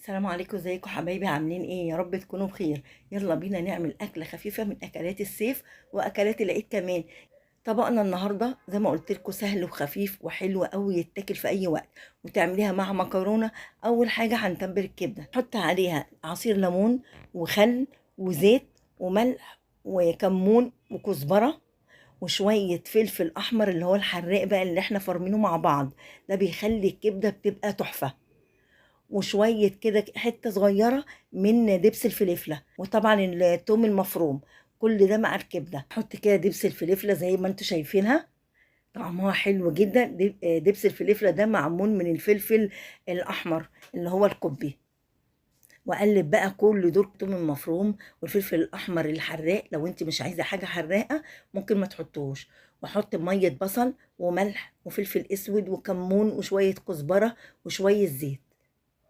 السلام عليكم، ازيكم حبايبي؟ عاملين ايه؟ يا رب تكونوا بخير. يلا بينا نعمل اكله خفيفه من اكلات الصيف واكلات العيد كمان. طبقنا النهارده زي ما قلت لكم سهل وخفيف وحلو قوي، يتاكل في اي وقت وتعمليها مع مكرونه. اول حاجه هنتبل الكبده، نحط عليها عصير ليمون وخل وزيت وملح وكمون وكزبره وشويه فلفل احمر اللي هو الحراق بقى اللي احنا فرمينه مع بعض. ده بيخلي الكبده بتبقى تحفه. وشوية كده حتة صغيرة من دبس الفلفلة، وطبعا التوم المفروم. كل ده مع الكبدة. حط كده دبس الفلفلة زي ما انتوا شايفينها، طعمها حلو جدا. دبس الفلفلة ده معمول من الفلفل الأحمر اللي هو الكوبي. وقلب بقى كل دول التوم المفروم والفلفل الأحمر الحراق. لو انت مش عايزة حاجة حراقة ممكن ما تحطوش. وحط مية بصل وملح وفلفل اسود وكمون وشوية كزبرة وشوية زيت.